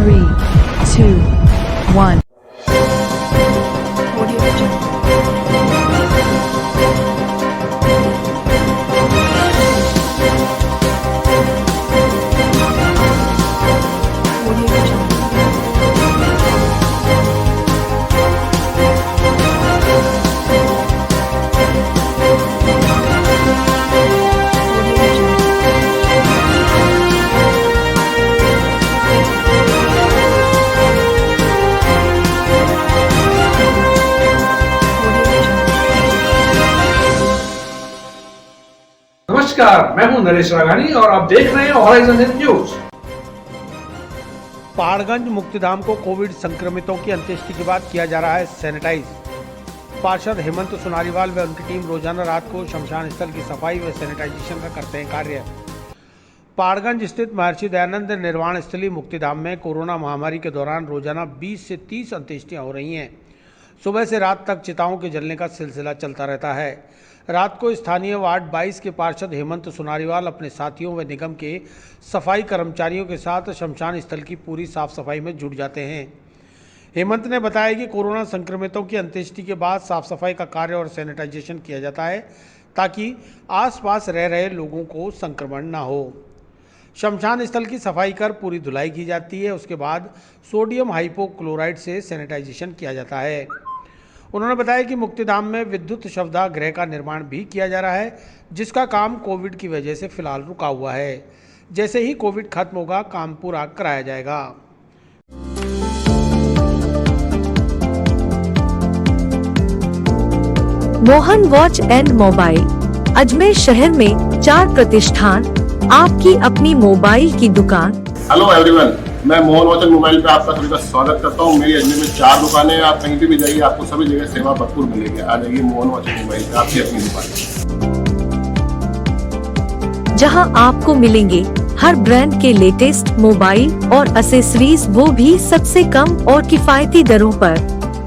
3, 2, 1. नमस्कार, मैं हूं नरेश राघानी और आप देख रहे हैं हॉराइजन न्यूज। पहाड़गंज मुक्तिधाम को कोविड संक्रमितों की अंत्येष्टि के बाद किया जा रहा है सैनिटाइज। पार्षद हेमंत सोनारीवाल व उनकी टीम रोजाना रात को शमशान स्थल की सफाई व सैनिटाइजेशन का करते हैं कार्य। पहाड़गंज स्थित महर्षि दयानंद निर्वाण स्थली मुक्तिधाम में कोरोना महामारी के दौरान रोजाना 20 से 30 अंत्येष्टियां हो रही हैं। सुबह से रात तक चिताओं के जलने का सिलसिला चलता रहता है। रात को स्थानीय वार्ड 22 के पार्षद हेमंत सोनारीवाल अपने साथियों व निगम के सफाई कर्मचारियों के साथ शमशान स्थल की पूरी साफ सफाई में जुट जाते हैं। हेमंत ने बताया कि कोरोना संक्रमितों की अंत्येष्टि के बाद साफ सफाई का कार्य और सैनिटाइजेशन किया जाता है ताकि आसपास रह रहे लोगों को संक्रमण न हो। शमशान स्थल की सफाई कर पूरी धुलाई की जाती है। उसके बाद सोडियम हाइपोक्लोराइड से सैनिटाइजेशन किया जाता है। उन्होंने बताया कि मुक्तिधाम में विद्युत शवदाह गृह का निर्माण भी किया जा रहा है, जिसका काम कोविड की वजह से फिलहाल रुका हुआ है। जैसे ही कोविड खत्म होगा, काम पूरा कराया जाएगा। Mohan watch and mobile Ajmer शहर में 4 प्रतिष्ठान, आपकी अपनी मोबाइल की दुकान। हेलो एवरीवन, मैं मोहन वॉच एंड मोबाइल पे आपका सभी का स्वागत करता हूँ। मेरी अजमेर में 4 दुकानें हैं। आप कहीं भी जाइए, आपको सभी जगह सेवा भरपूर मिलेगी। आ जाइए मोहन वॉच एंड मोबाइल पे, आपकी अपनी दुकान, जहां आपको मिलेंगे हर ब्रांड के लेटेस्ट मोबाइल और एक्सेसरीज, वो भी सबसे कम और किफायती दरों पर।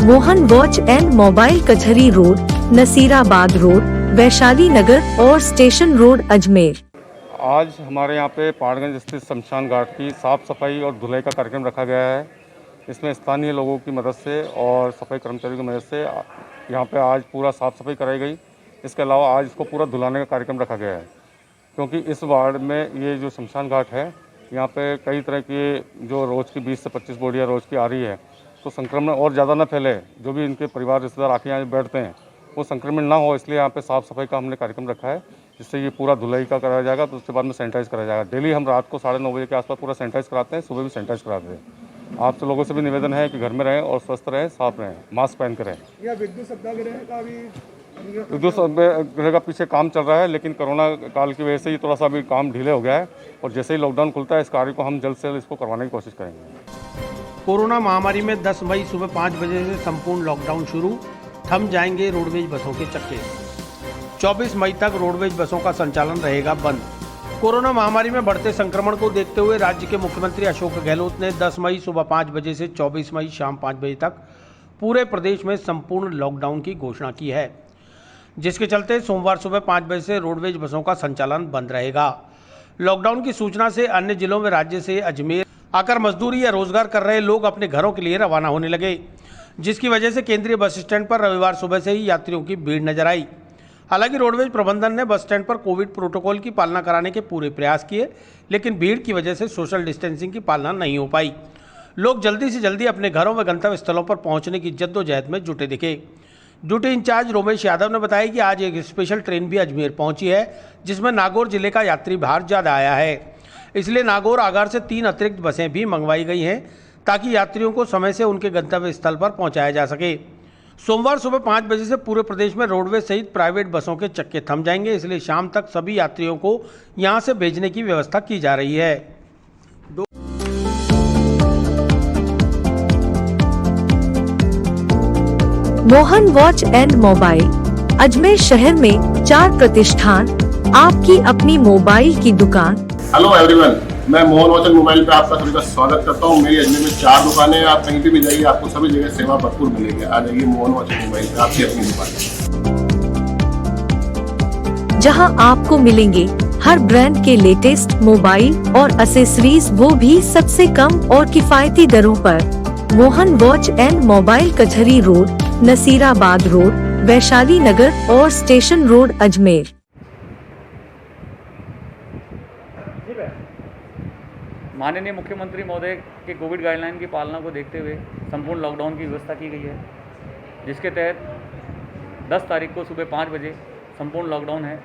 मोहन वॉच एंड मोबाइल कचहरी रोड, नसीराबाद रोड, वैशाली नगर और स्टेशन रोड, अजमेर। आज हमारे यहाँ पे पहाड़गंज स्थित शमशान घाट की साफ़ सफाई और धुलाई का कार्यक्रम रखा गया है। इसमें स्थानीय लोगों की मदद से और सफाई कर्मचारियों की मदद से यहाँ पे आज पूरा साफ़ सफाई कराई गई। इसके अलावा आज इसको पूरा धुलाने का कार्यक्रम रखा गया है, क्योंकि इस वार्ड में ये जो शमशान घाट है, यहाँ पे कई तरह की जो रोज़ की 20 से 25 बॉडियाँ रोज़ की आ रही है, तो संक्रमण और ज़्यादा ना फैले। जो भी इनके परिवार रिश्तेदार आके यहाँ बैठते हैं वो संक्रमण ना हो, इसलिए यहाँ पे साफ़ सफाई का हमने कार्यक्रम रखा है, जिससे ये पूरा धुलाई का कराया जाएगा। तो उसके बाद में सैनिटाइज कराया जाएगा। डेली हम रात को 9:30 बजे के आसपास पूरा सैनिटाइज कराते हैं, सुबह भी सैनिटाइज कराते हैं। आप तो लोगों से भी निवेदन है कि घर में रहें और स्वस्थ रहें, साफ रहें, मास्क पहन कर रहें। विद्युत सत्याग्रह का पीछे काम चल रहा है, लेकिन कोरोना काल की वजह से ये थोड़ा सा अभी काम ढीले हो गया है, और जैसे ही लॉकडाउन खुलता है इस कार्य को हम जल्द से जल्द इसको करवाने की कोशिश करेंगे। कोरोना महामारी में 10 मई सुबह 5 बजे से संपूर्ण लॉकडाउन शुरू। थम जाएंगे रोडवेज बसों के चक्के। 24 मई तक रोडवेज बसों का संचालन रहेगा बंद। कोरोना महामारी में बढ़ते संक्रमण को देखते हुए राज्य के मुख्यमंत्री अशोक गहलोत ने 10 मई सुबह 5 बजे से 24 मई शाम 5 बजे तक पूरे प्रदेश में संपूर्ण लॉकडाउन की घोषणा की है, जिसके चलते सोमवार सुबह 5 बजे से रोडवेज बसों का संचालन बंद रहेगा। लॉकडाउन की सूचना से अन्य जिलों में राज्य से अजमेर आकर मजदूरी या रोजगार कर रहे लोग अपने घरों के लिए रवाना होने लगे, जिसकी वजह से केंद्रीय बस स्टैंड पर रविवार सुबह से ही यात्रियों की भीड़ नजर आई। हालांकि रोडवेज प्रबंधन ने बस स्टैंड पर कोविड प्रोटोकॉल की पालना कराने के पूरे प्रयास किए, लेकिन भीड़ की वजह से सोशल डिस्टेंसिंग की पालना नहीं हो पाई। लोग जल्दी से जल्दी अपने घरों व गंतव्य स्थलों पर पहुंचने की जद्दोजहद में जुटे दिखे। ड्यूटी इंचार्ज रोमेश यादव ने बताया कि आज एक स्पेशल ट्रेन भी अजमेर पहुंची है, जिसमें नागौर जिले का यात्री भार ज़्यादा आया है। इसलिए नागौर आगार से 3 अतिरिक्त बसें भी मंगवाई गई हैं, ताकि यात्रियों को समय से उनके गंतव्य स्थल पर पहुंचाया जा सके। सोमवार सुबह 5 बजे से पूरे प्रदेश में रोडवेज सहित प्राइवेट बसों के चक्के थम जाएंगे, इसलिए शाम तक सभी यात्रियों को यहां से भेजने की व्यवस्था की जा रही है। Mohan watch and mobile Ajmer शहर में 4 प्रतिष्ठान, आपकी अपनी मोबाइल की दुकान। हेलो एवरीवन, मैं मोहन वॉच एंड मोबाइल पे आपका सभी का स्वागत करता हूँ। मेरी अजमेर में 4 दुकानें हैं। आप कहीं भी जाइए, आपको सभी जगह सेवा भरपूर मिलेगी। आ जाइए मोहन वॉच एंड मोबाइल पे, आपकी अपनी दुकान, जहां आपको मिलेंगे हर ब्रांड के लेटेस्ट मोबाइल और एसेसरीज वो भी सबसे कम और किफायती दरों पर। मोहन वॉच एंड मोबाइल कचहरी रोड, नसीराबाद रोड, वैशाली नगर और स्टेशन रोड, अजमेर। माननीय मुख्यमंत्री महोदय के कोविड गाइडलाइन की पालना को देखते हुए संपूर्ण लॉकडाउन की व्यवस्था की गई है, जिसके तहत 10 तारीख को सुबह 5 बजे संपूर्ण लॉकडाउन है।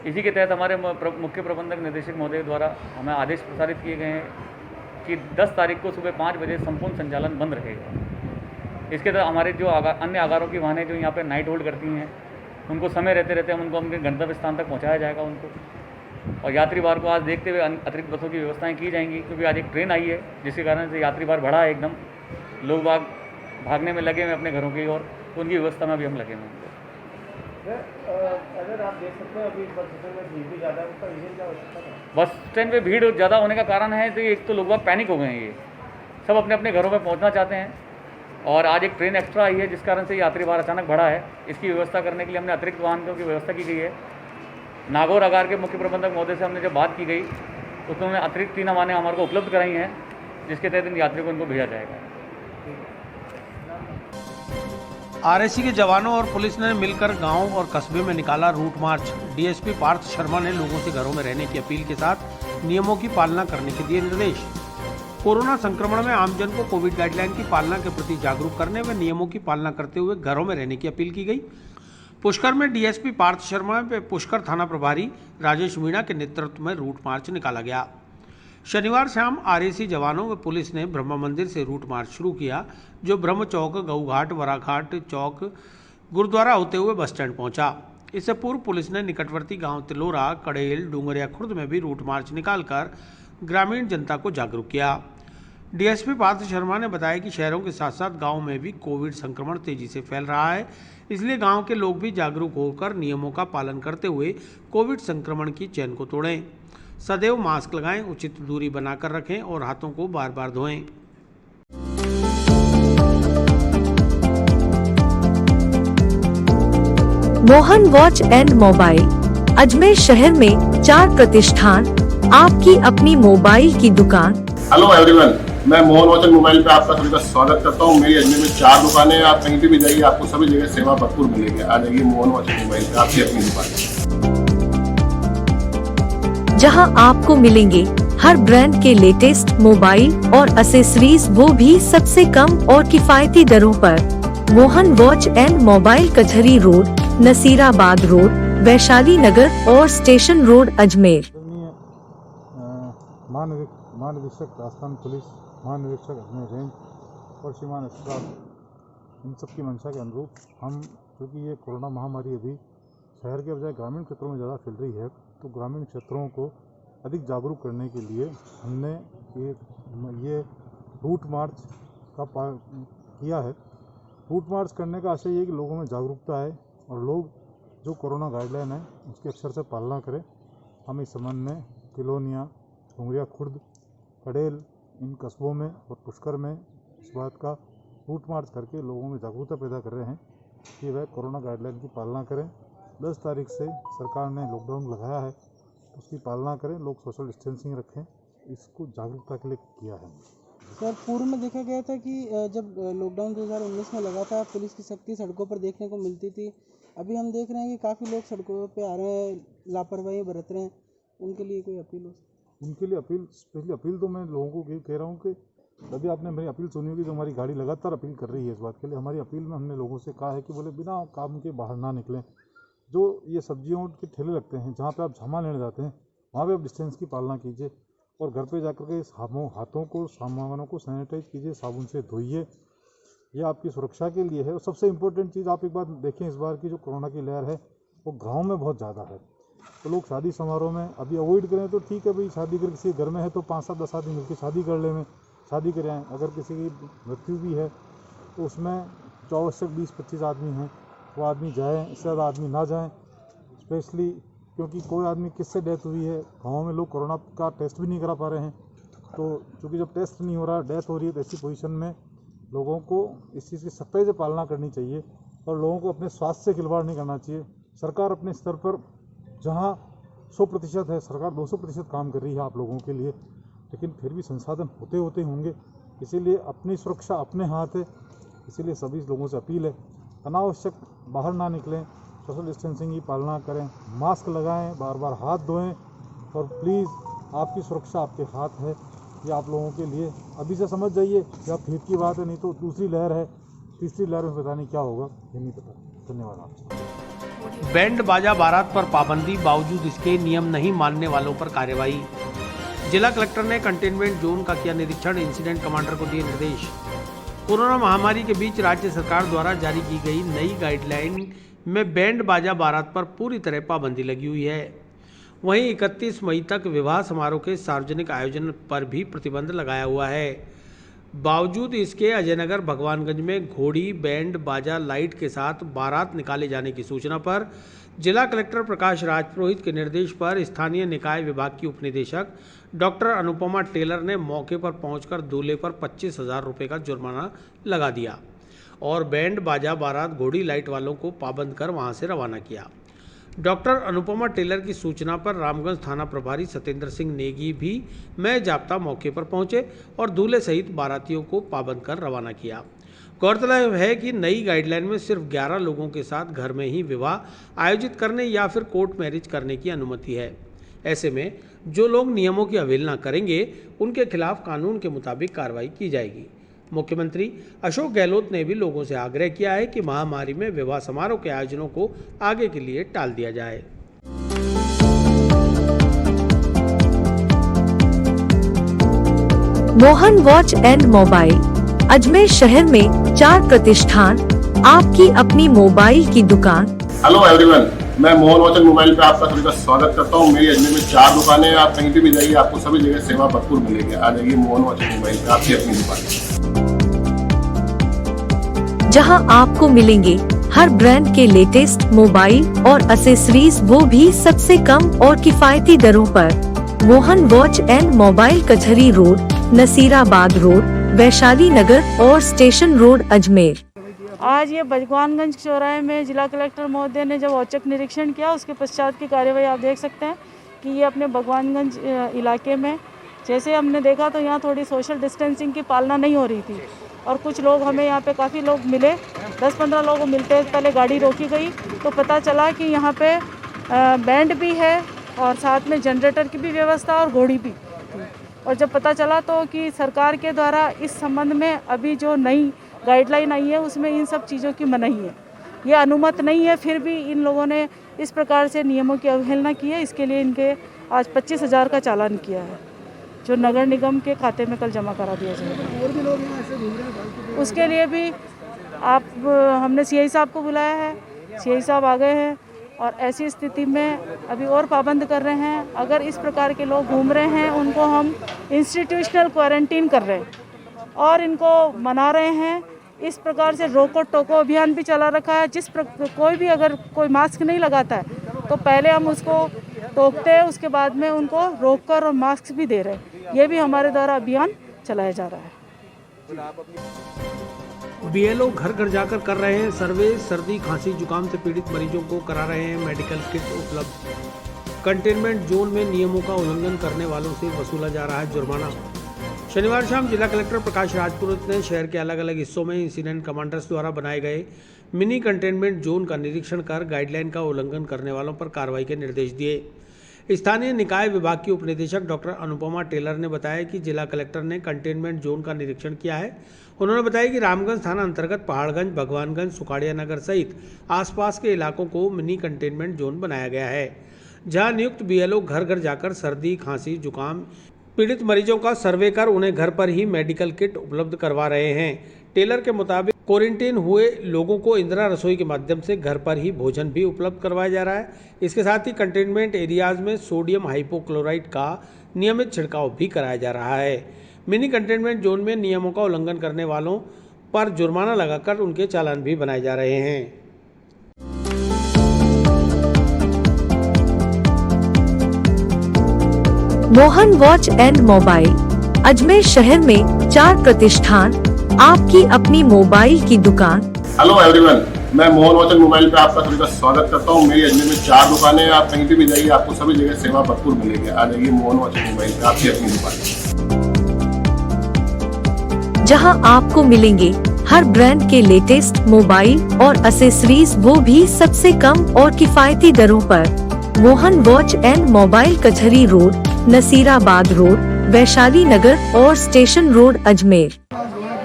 इसी के तहत हमारे मुख्य प्रबंधक निदेशक महोदय द्वारा हमें आदेश प्रसारित किए गए हैं कि 10 तारीख को सुबह 5 बजे संपूर्ण संचालन बंद रहेगा। इसके तहत हमारे जो अन्य आगारों की वाहनें जो यहाँ पर नाइट होल्ड करती हैं, उनको समय रहते रहते हम उनको उनके गंतव्य स्थान तक पहुँचाया जाएगा उनको। और यात्री भार को आज देखते हुए अतिरिक्त बसों की व्यवस्थाएं की जाएंगी, क्योंकि आज एक ट्रेन आई है जिसके कारण से यात्री भार बढ़ा है एकदम। लोग भागने में लगे हुए अपने घरों की ओर, तो उनकी व्यवस्था में भी हम लगे हुए हैं। अगर आप देख सकते हैं अभी बस स्टैंड में भीड़ भी ज़्यादा है, उसका रीज़न क्या हो सकता है? बस स्टैंड पे भीड़ ज़्यादा होने का कारण है तो एक तो लोग पैनिक हो गए हैं, ये सब अपने अपने घरों में पहुंचना चाहते हैं, और आज एक ट्रेन एक्स्ट्रा आई है जिस कारण से यात्री भार अचानक बढ़ा है। इसकी व्यवस्था करने के लिए हमने अतिरिक्त वाहनों की व्यवस्था की गई है। नागौर अगार के मुख्य प्रबंधक महोदय से हमने जब बात की गई तो उन्होंने अतिरिक्त 3 वाहनें हमारे को उपलब्ध कराई हैं, जिसके तहत इन यात्रियों को उनको भेजा जाएगा। आरएसी के जवानों और पुलिस ने मिलकर गांव और कस्बे में निकाला route march. DSP Parth Sharma ने लोगों से घरों में रहने की अपील के साथ नियमों की पालना करने के दिए निर्देश। कोरोना संक्रमण में आमजन को कोविड गाइडलाइन की पालना के प्रति जागरूक करने व नियमों की पालना करते हुए घरों में रहने की अपील की गई। पुष्कर में डीएसपी पार्थ शर्मा व पुष्कर थाना प्रभारी राजेश मीणा के नेतृत्व में रूट मार्च निकाला गया। शनिवार शाम आरएसी जवानों व पुलिस ने ब्रह्मा मंदिर से रूट मार्च शुरू किया, जो ब्रह्म चौक, गऊघाट, वराघाट चौक, गुरुद्वारा होते हुए बस स्टैंड पहुंचा। इससे पूर्व पुलिस ने निकटवर्ती गांव तिलोरा, कड़ेल, डूंगरिया खुर्द में भी रूट मार्च निकालकर ग्रामीण जनता को जागरूक किया। डीएसपी पार्थ शर्मा ने बताया कि शहरों के साथ साथ गाँव में भी कोविड संक्रमण तेजी से फैल रहा है, इसलिए गांव के लोग भी जागरूक होकर नियमों का पालन करते हुए कोविड संक्रमण की चेन को तोड़ें। सदैव मास्क लगाएं, उचित दूरी बनाकर रखें और हाथों को बार बार धोएं। Mohan watch and mobile, Ajmer शहर में 4 प्रतिष्ठान, आपकी अपनी मोबाइल की दुकान। हेलो एवरीवन, मैं मोहन वॉच एंड मोबाइल पे आपका सभी का स्वागत करता हूँ। मेरी अजमेर में 4 दुकानें हैं, आप कहीं भी जाइए आपको सभी जगह सेवा भरपूर मिलेगी। आ जाइए मोहन वॉच एंड मोबाइल पे, आपकी अपनी दुकान, जहां आपको मिलेंगे हर ब्रांड के लेटेस्ट मोबाइल और एसेसरीज, वो भी सबसे कम और किफायती दरों पर। मोहन वॉच एंड मोबाइल कचहरी रोड, नसीराबाद रोड, वैशाली नगर और स्टेशन रोड, अजमेर। महानिरीक्षक राजस्थान पुलिस, महानिरीक्षक अजमेर रेंज और श्रीमान एसपी, इन सब की मंशा के अनुरूप हम, क्योंकि ये कोरोना महामारी अभी शहर के बजाय ग्रामीण क्षेत्रों में ज़्यादा फैल रही है, तो ग्रामीण क्षेत्रों को अधिक जागरूक करने के लिए हमने ये रूट मार्च का किया है। रूट मार्च करने का आशय ये कि लोगों में जागरूकता है और लोग जो कोरोना गाइडलाइन है उसकी अक्षर से पालना करें। हम इस संबंध में तिलोनिया, डूंगरिया खुर्द, कड़ेल, इन कस्बों में और पुष्कर में इस बात का रूट मार्च करके लोगों में जागरूकता पैदा कर रहे हैं कि वह कोरोना गाइडलाइन की पालना करें। 10 तारीख से सरकार ने लॉकडाउन लगाया है, उसकी पालना करें, लोग सोशल डिस्टेंसिंग रखें, इसको जागरूकता के लिए किया है। सर, पूर्व में देखा गया था कि जब लॉकडाउन 2019 में लगा था, पुलिस की सख्ती सड़कों पर देखने को मिलती थी। अभी हम देख रहे हैं कि काफ़ी लोग सड़कों पे आ रहे हैं, लापरवाही बरत रहे हैं, उनके लिए कोई अपील हो? उनके लिए स्पेशली अपील तो मैं लोगों को ये कह रहा हूँ कि अभी आपने मेरी अपील सुनी होगी, जो हमारी गाड़ी लगातार अपील कर रही है इस बात के लिए। हमारी अपील में हमने लोगों से कहा है कि बोले बिना काम के बाहर ना निकलें। जो ये सब्जियों के ठेले लगते हैं, जहाँ पे आप सामान लेने जाते हैं, वहाँ पे आप डिस्टेंस की पालना कीजिए और घर पे जाकर के हाथों को, सामानों को सैनिटाइज कीजिए, साबुन से धोइए। ये आपकी सुरक्षा के लिए है। और सबसे इम्पोर्टेंट चीज़ आप एक बात देखें, इस बार की जो कोरोना की लहर है वो गाँव में बहुत ज़्यादा है। तो लोग शादी समारोह में अभी अवॉइड करें तो ठीक है भाई, शादी अगर किसी घर में है तो 5-7-10 आदमी मिलकर शादी कर ले, में शादी करें। अगर किसी की मृत्यु भी है तो उसमें जो आवश्यक 20-25 आदमी हैं वो आदमी जाएँ, इससे ज़्यादा आदमी ना जाएँ। स्पेशली क्योंकि कोई आदमी किससे डेथ हुई है, गाँव में लोग कोरोना का टेस्ट भी नहीं करा पा रहे हैं। तो चूँकि जब टेस्ट नहीं हो रहा, डेथ हो रही है, तो ऐसी पोजीशन में लोगों को इस चीज़ की सख्ती से पालना करनी चाहिए और लोगों को अपने स्वास्थ्य से खिलवाड़ नहीं करना चाहिए। सरकार अपने स्तर पर जहाँ 100% है, सरकार 200% काम कर रही है आप लोगों के लिए, लेकिन फिर भी संसाधन होते होते होंगे, इसीलिए अपनी सुरक्षा अपने हाथ है। इसीलिए सभी लोगों से अपील है, अनावश्यक बाहर ना निकलें, सोशल डिस्टेंसिंग की पालना करें, मास्क लगाएं, बार बार हाथ धोएं और प्लीज़ आपकी सुरक्षा आपके हाथ है। ये आप लोगों के लिए अभी से समझ जाइए कि अब ठीक की बात है, नहीं तो दूसरी लहर है, तीसरी लहर में पता नहीं क्या होगा, ये नहीं पता। धन्यवाद आपका। बैंड बाजा बारात पर पाबंदी, बावजूद इसके नियम नहीं मानने वालों पर कार्रवाई। जिला कलेक्टर ने कंटेनमेंट जोन का किया निरीक्षण, इंसिडेंट कमांडर को दिए निर्देश। कोरोना महामारी के बीच राज्य सरकार द्वारा जारी की गई नई गाइडलाइन में बैंड बाजा बारात पर पूरी तरह पाबंदी लगी हुई है। वहीं 31 मई तक विवाह समारोह के सार्वजनिक आयोजन पर भी प्रतिबंध लगाया हुआ है। बावजूद इसके अजयनगर भगवानगंज में घोड़ी, बैंड बाजा लाइट के साथ बारात निकाले जाने की सूचना पर जिला कलेक्टर प्रकाश राजपुरोहित के निर्देश पर स्थानीय निकाय विभाग की उपनिदेशक डॉक्टर अनुपमा टेलर ने मौके पर पहुंचकर दूल्हे पर 25,000 रुपये का जुर्माना लगा दिया और बैंड बाजा बारात घोड़ी लाइट वालों को पाबंद कर वहां से रवाना किया। डॉक्टर अनुपमा टेलर की सूचना पर रामगंज थाना प्रभारी सत्येंद्र सिंह नेगी भी मैं जाप्ता मौके पर पहुंचे और दूल्हे सहित बारातियों को पाबंद कर रवाना किया। गौरतलब है कि नई गाइडलाइन में सिर्फ 11 लोगों के साथ घर में ही विवाह आयोजित करने या फिर कोर्ट मैरिज करने की अनुमति है। ऐसे में जो लोग नियमों की अवहेलना करेंगे उनके खिलाफ कानून के मुताबिक कार्रवाई की जाएगी। मुख्यमंत्री अशोक गहलोत ने भी लोगों से आग्रह किया है कि महामारी में विवाह समारोह के आयोजनों को आगे के लिए टाल दिया जाए। Mohan watch and mobile Ajmer शहर में 4 प्रतिष्ठान, आपकी अपनी मोबाइल की दुकान। हेलो एवरीवन, मैं मोहन वॉच एंड मोबाइल पे आपका सभी का स्वागत करता हूँ। मेरी अजमेर में 4 दुकानें हैं, आप कहीं भी जाइए आपको सभी जगह सेवा भरपूर मिलेगी। आ जाइए मोहन वॉच एंड मोबाइल पे, आपकी अपनी दुकान, जहां आपको मिलेंगे हर ब्रांड के लेटेस्ट मोबाइल और एसेसरीज, वो भी सबसे कम और किफायती दरों पर। मोहन वॉच एंड मोबाइल, कचहरी रोड, नसीराबाद रोड, वैशाली नगर और स्टेशन रोड, अजमेर। आज ये भगवानगंज चौराहे में जिला कलेक्टर महोदय ने जब औचक निरीक्षण किया, उसके पश्चात की कार्यवाही आप देख सकते हैं कि ये अपने भगवानगंज इलाके में जैसे हमने देखा तो यहाँ थोड़ी सोशल डिस्टेंसिंग की पालना नहीं हो रही थी और कुछ लोग हमें यहाँ पे काफ़ी लोग मिले, 10-15 लोग मिलते पहले गाड़ी रोकी गई तो पता चला कि यहाँ पे बैंड भी है और साथ में जनरेटर की भी व्यवस्था और घोड़ी भी थी। और जब पता चला तो कि सरकार के द्वारा इस संबंध में अभी जो नई गाइडलाइन आई है उसमें इन सब चीज़ों की मनाही है, ये अनुमत नहीं है। फिर भी इन लोगों ने इस प्रकार से नियमों की अवहेलना की है। इसके लिए इनके आज 25,000 का चालान किया है, जो नगर निगम के खाते में कल जमा करा दिया जाएगा। और भी लोग यहाँ ऐसे घूम रहे हैं, उसके लिए भी हमने सीआई साहब को बुलाया है, सीआई साहब आ गए हैं और ऐसी स्थिति में अभी और पाबंद कर रहे हैं। अगर इस प्रकार के लोग घूम रहे हैं उनको हम इंस्टीट्यूशनल क्वारंटीन कर रहे हैं और इनको मना रहे हैं। इस प्रकार से रोको टोको अभियान भी चला रखा है। कोई भी अगर कोई मास्क नहीं लगाता है तो पहले हम उसको टोकते हैं, उसके बाद में उनको रोककर और मास्क भी दे रहे हैं। ये भी हमारे द्वारा अभियान चलाया जा रहा है। बीएलओ घर घर जाकर कर रहे हैं सर्वे, सर्दी खांसी जुकाम से पीड़ित मरीजों को करा रहे हैं मेडिकल किट उपलब्ध। कंटेनमेंट जोन में नियमों का उल्लंघन करने वालों से वसूला जा रहा है जुर्माना। शनिवार शाम जिला कलेक्टर प्रकाश राजपुरोहित ने शहर के अलग अलग हिस्सों में इंसिडेंट कमांडर्स द्वारा बनाए गए मिनी कंटेनमेंट जोन का निरीक्षण कर गाइडलाइन का उल्लंघन करने वालों पर कार्रवाई के निर्देश दिए। स्थानीय निकाय विभाग की उपनिदेशक डॉक्टर अनुपमा टेलर ने बताया कि जिला कलेक्टर ने कंटेनमेंट जोन का निरीक्षण किया है। उन्होंने बताया कि रामगंज थाना अंतर्गत पहाड़गंज, भगवानगंज, सुखाड़िया नगर सहित आसपास के इलाकों को मिनी कंटेनमेंट जोन बनाया गया है, जहां नियुक्त बीएलओ घर घर जाकर सर्दी खांसी जुकाम पीड़ित मरीजों का सर्वे कर उन्हें घर पर ही मेडिकल किट उपलब्ध करवा रहे हैं। टेलर के मुताबिक क्वारंटीन हुए लोगों को इंदिरा रसोई के माध्यम से घर पर ही भोजन भी उपलब्ध करवाया जा रहा है। इसके साथ ही कंटेनमेंट एरियाज में सोडियम हाइपोक्लोराइड का नियमित छिड़काव भी कराया जा रहा है। मिनी कंटेनमेंट जोन में नियमों का उल्लंघन करने वालों पर जुर्माना लगाकर उनके चालान भी बनाए जा रहे हैं। Mohan watch and mobile Ajmer शहर में 4 प्रतिष्ठान, आपकी अपनी मोबाइल की दुकान। हेलो एवरीवन, मैं मोहन वचन मोबाइल पे आपका सभी का स्वागत करता हूँ। मेरी अजमेर में 4 दुकानें हैं। आप कहीं पे भी जाइए, आपको सभी जगह सेवा भरपूर मिलेगी। आ जाइए मोहन वचन मोबाइल पे, आपकी अपनी दुकान, जहां आपको मिलेंगे हर ब्रांड के लेटेस्ट मोबाइल और एसेसरीज, वो भी सबसे कम और किफायती दरों पर। मोहन वॉच एंड मोबाइल, कचहरी रोड, नसीराबाद रोड, वैशाली नगर और स्टेशन रोड, अजमेर।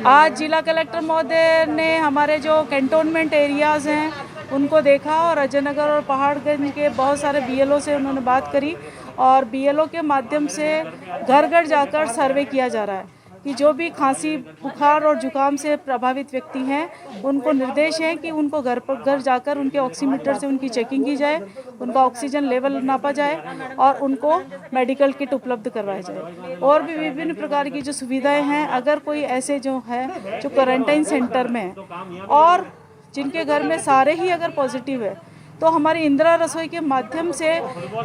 आज जिला कलेक्टर महोदय ने हमारे जो कैंटोनमेंट एरियाज़ हैं उनको देखा और अजय नगर और पहाड़गंज के बहुत सारे बीएलओ से उन्होंने बात करी और बीएलओ के माध्यम से घर घर जाकर सर्वे किया जा रहा है कि जो भी खांसी, बुखार और जुकाम से प्रभावित व्यक्ति हैं उनको निर्देश है कि उनको घर पर घर जाकर उनके ऑक्सीमीटर से उनकी चेकिंग की जाए, उनका ऑक्सीजन लेवल नापा जाए और उनको मेडिकल किट उपलब्ध करवाया जाए। और भी विभिन्न प्रकार की जो सुविधाएं हैं, अगर कोई ऐसे जो है जो क्वारंटाइन सेंटर में है और जिनके घर में सारे ही अगर पॉजिटिव है, तो हमारी इंदिरा रसोई के माध्यम से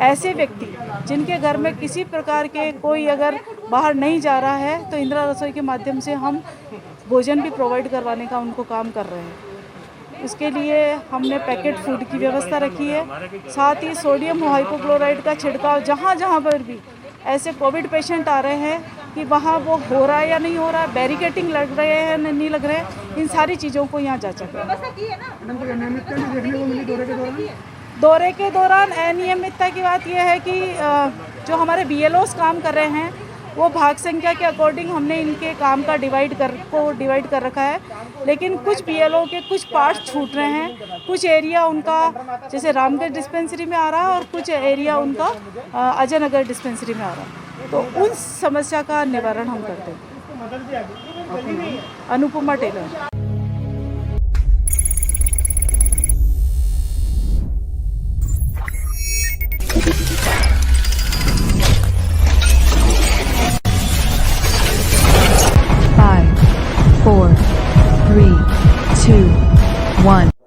ऐसे व्यक्ति जिनके घर में किसी प्रकार के कोई अगर बाहर नहीं जा रहा है, तो इंदिरा रसोई के माध्यम से हम भोजन भी प्रोवाइड करवाने का उनको काम कर रहे हैं। इसके लिए हमने पैकेट फूड की व्यवस्था रखी है। साथ ही सोडियम हाइपोक्लोराइड का छिड़काव जहाँ जहाँ पर भी ऐसे कोविड पेशेंट आ रहे हैं कि वहाँ वो हो रहा है या नहीं हो रहा है, बैरिकेटिंग लग रहे हैं नहीं लग रहे हैं, इन सारी चीज़ों को यहाँ जांचा गया। दौरे के दौरान अनियमितता की बात यह है कि जो हमारे बीएलओस काम कर रहे हैं वो भाग संख्या के अकॉर्डिंग हमने इनके काम का डिवाइड कर रखा है, लेकिन कुछ बीएलओ के कुछ पार्ट्स छूट रहे हैं। कुछ एरिया उनका जैसे रामगढ़ डिस्पेंसरी में आ रहा है और कुछ एरिया उनका अजय नगर डिस्पेंसरी में आ रहा है, तो उन समस्या का निवारण हम करते हैं। अनुपमा टेलर। Five, 4, 3, 2, 1.